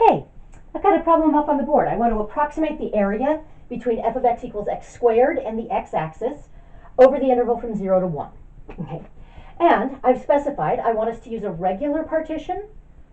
Okay, I've got a problem up on the board. I want to approximate the area between f of x equals x squared and the x-axis over the interval from 0 to 1. Okay, and I've specified I want us to use a regular partition.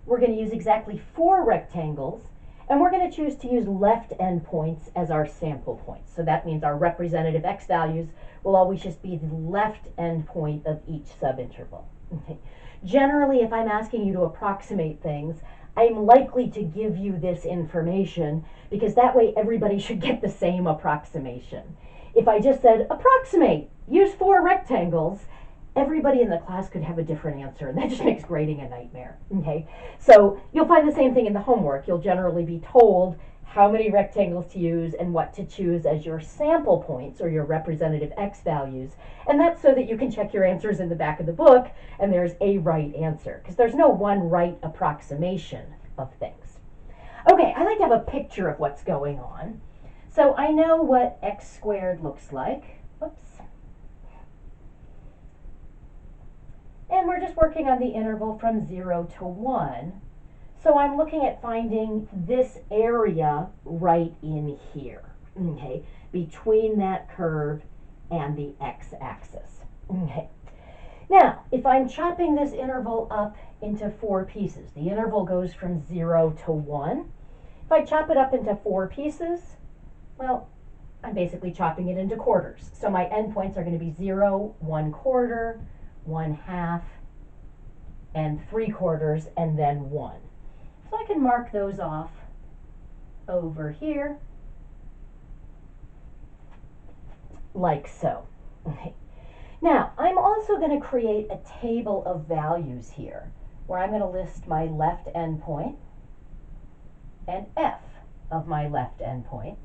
We're going to use exactly 4 rectangles, and we're going to choose to use left endpoints as our sample points. So that means our representative x values will always just be the left endpoint of each subinterval. Okay. Generally, if I'm asking you to approximate things, I'm likely to give you this information because that way everybody should get the same approximation. If I just said, approximate, use 4 rectangles, everybody in the class could have a different answer, and that just makes grading a nightmare. Okay, so you'll find the same thing in the homework. You'll generally be told how many rectangles to use and what to choose as your sample points or your representative x values, and that's so that you can check your answers in the back of the book and there's a right answer, because there's no one right approximation of things. Okay, I like to have a picture of what's going on. So I know what x squared looks like. Oops. And we're just working on the interval from 0 to 1. So I'm looking at finding this area right in here, okay, between that curve and the x-axis. Okay. Now, if I'm chopping this interval up into 4 pieces, the interval goes from 0 to 1. If I chop it up into 4 pieces, well, I'm basically chopping it into quarters. So my endpoints are going to be 0, 1/4, 1/2, and 3/4, and then 1. So I can mark those off over here, like so. Okay. Now, I'm also going to create a table of values here, where I'm going to list my left endpoint and f of my left endpoint.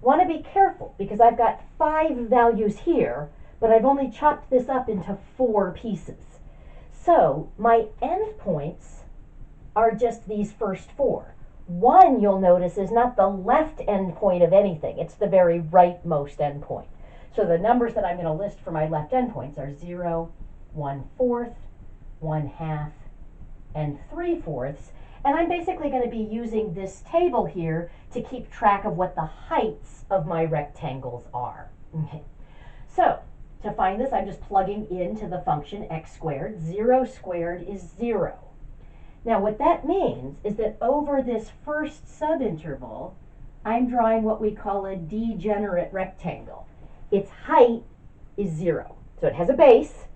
Want to be careful, because I've got 5 values here, but I've only chopped this up into 4 pieces. So my endpoints are just these first 4. 1, you'll notice, is not the left endpoint of anything. It's the very rightmost endpoint. So the numbers that I'm going to list for my left endpoints are 0, 1/4, 1/2, and 3/4. And I'm basically going to be using this table here to keep track of what the heights of my rectangles are. Okay. So to find this, I'm just plugging into the function x squared. 0 squared is 0. Now what that means is that over this first subinterval, I'm drawing what we call a degenerate rectangle. Its height is 0. So it has a base,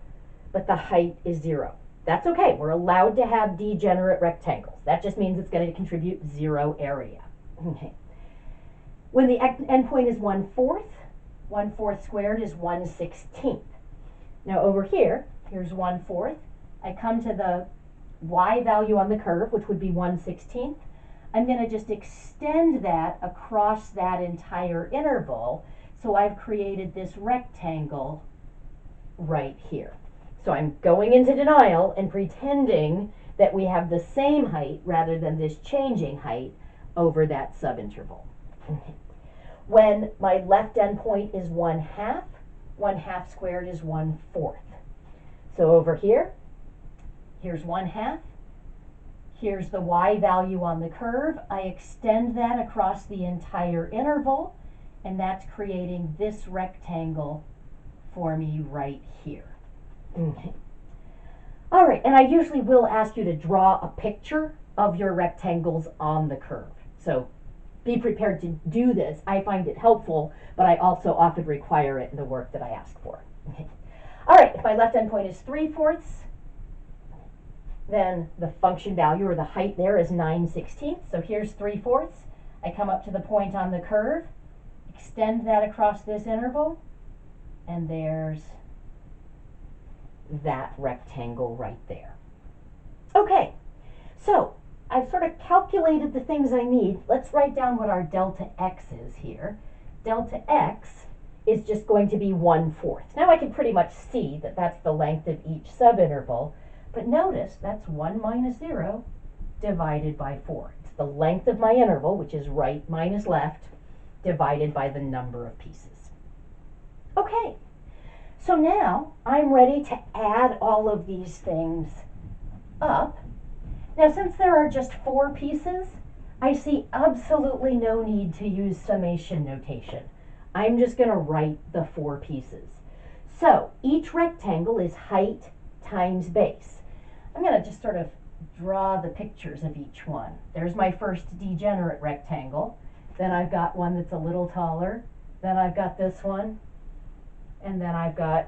but the height is 0. That's okay. We're allowed to have degenerate rectangles. That just means it's going to contribute 0 area. Okay. When the endpoint is 1/4, 1/4 squared is 1/16. Now over here, here's 1/4. I come to the y value on the curve, which would be 1/16. I'm going to just extend that across that entire interval. So I've created this rectangle right here. So I'm going into denial and pretending that we have the same height rather than this changing height over that subinterval. When my left endpoint is 1/2, 1/2 squared is 1/4. So over here, here's 1/2. Here's the y value on the curve. I extend that across the entire interval, and that's creating this rectangle for me right here. Okay. All right, and I usually will ask you to draw a picture of your rectangles on the curve. So be prepared to do this. I find it helpful, but I also often require it in the work that I ask for. Okay. All right, if my left endpoint is 3/4, then the function value or the height there is 9/16. So here's 3/4. I come up to the point on the curve, extend that across this interval, and there's that rectangle right there. Okay, so I've sort of calculated the things I need. Let's write down what our delta x is here. Delta x is just going to be 1/4. Now I can pretty much see that that's the length of each subinterval, but notice that's 1 minus 0 divided by 4. It's the length of my interval, which is right minus left, divided by the number of pieces. Okay. So now I'm ready to add all of these things up, Now, since there are just 4 pieces, I see absolutely no need to use summation notation. I'm just going to write the 4 pieces. So each rectangle is height times base. I'm going to just sort of draw the pictures of each one. There's my first degenerate rectangle. Then I've got one that's a little taller. Then I've got this one. And then I've got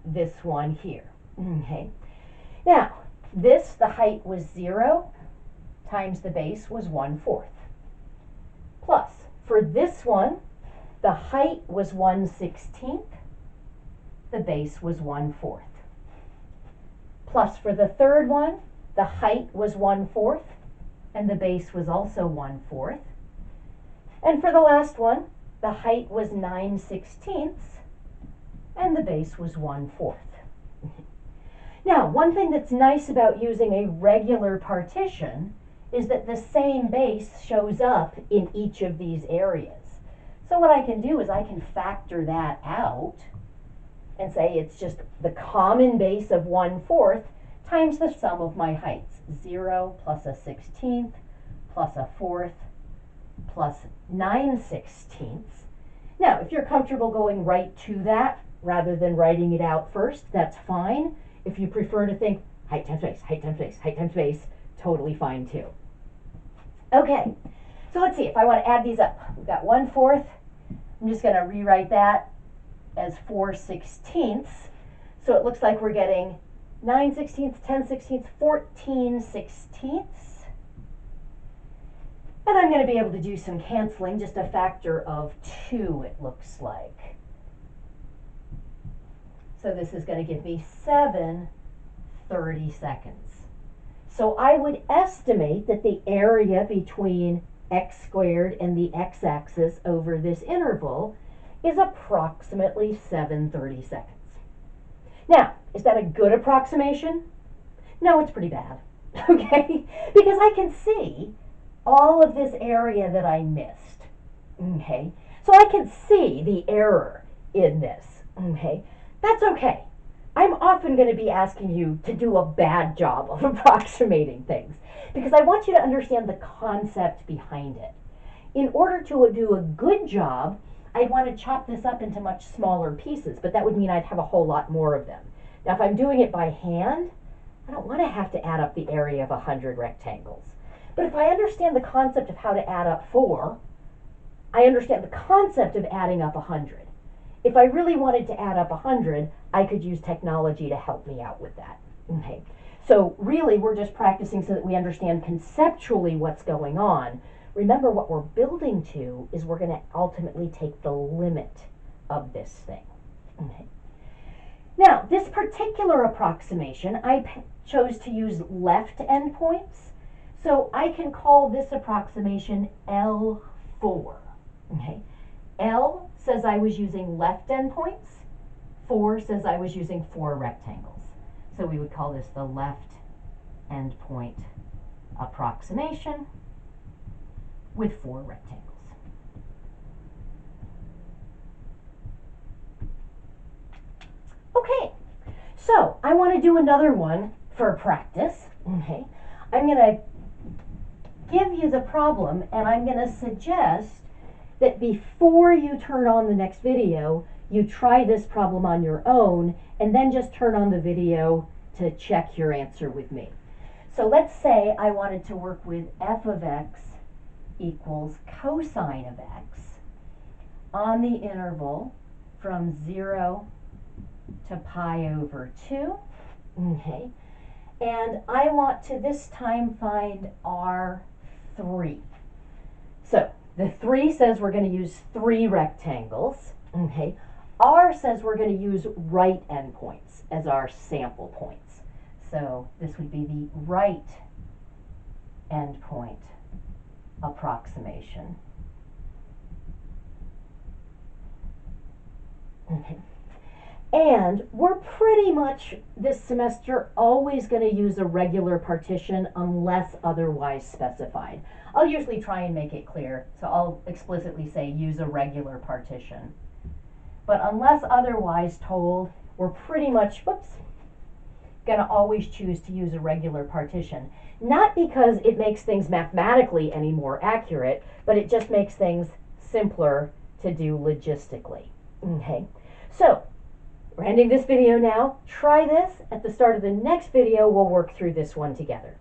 this one here. Okay. Now, this, the height was 0 times the base was 1/4. Plus, for this one, the height was 1/16, the base was 1/4. Plus, for the third one, the height was 1/4, and the base was also 1/4. And for the last one, the height was 9/16, and the base was 1/4. Now, one thing that's nice about using a regular partition is that the same base shows up in each of these areas. So what I can do is I can factor that out and say it's just the common base of 1/4 times the sum of my heights. 0 plus a 16th plus a 4th plus 9/16. Now, if you're comfortable going right to that rather than writing it out first, that's fine. If you prefer to think height times base, height times base, height times base, totally fine too. Okay, so let's see if I want to add these up. We've got 1/4. I'm just going to rewrite that as 4/16. So it looks like we're getting 9/16, 10/16, 14/16. And I'm going to be able to do some canceling, just a factor of 2 it looks like. So this is going to give me 7/32. So I would estimate that the area between x squared and the x-axis over this interval is approximately 7/32. Now, is that a good approximation? No, it's pretty bad, okay? Because I can see all of this area that I missed, okay? So I can see the error in this, okay? That's okay. I'm often going to be asking you to do a bad job of approximating things because I want you to understand the concept behind it. In order to do a good job, I'd want to chop this up into much smaller pieces, but that would mean I'd have a whole lot more of them. Now, if I'm doing it by hand, I don't want to have to add up the area of 100 rectangles. But if I understand the concept of how to add up 4, I understand the concept of adding up 100. If I really wanted to add up 100, I could use technology to help me out with that. Okay. So really, we're just practicing so that we understand conceptually what's going on. Remember, what we're building to is we're going to ultimately take the limit of this thing. Okay. Now, this particular approximation, I chose to use left endpoints. So I can call this approximation L4. Okay. L says I was using left endpoints. 4 says I was using 4 rectangles. So we would call this the left endpoint approximation with 4 rectangles. Okay, so I want to do another one for practice. Okay, I'm going to give you the problem and I'm going to suggest that before you turn on the next video, you try this problem on your own and then just turn on the video to check your answer with me. So let's say I wanted to work with f of x equals cosine of x on the interval from 0 to pi over 2. Okay. And I want to this time find R3. So the 3 says we're going to use 3 rectangles. Okay. R says we're going to use right endpoints as our sample points. So this would be the right endpoint approximation. Okay. And we're pretty much this semester always going to use a regular partition unless otherwise specified. I'll usually try and make it clear, so I'll explicitly say use a regular partition. But unless otherwise told, we're pretty much, going to always choose to use a regular partition. Not because it makes things mathematically any more accurate, but it just makes things simpler to do logistically. Okay, so we're ending this video now. Try this. At the start of the next video, we'll work through this one together.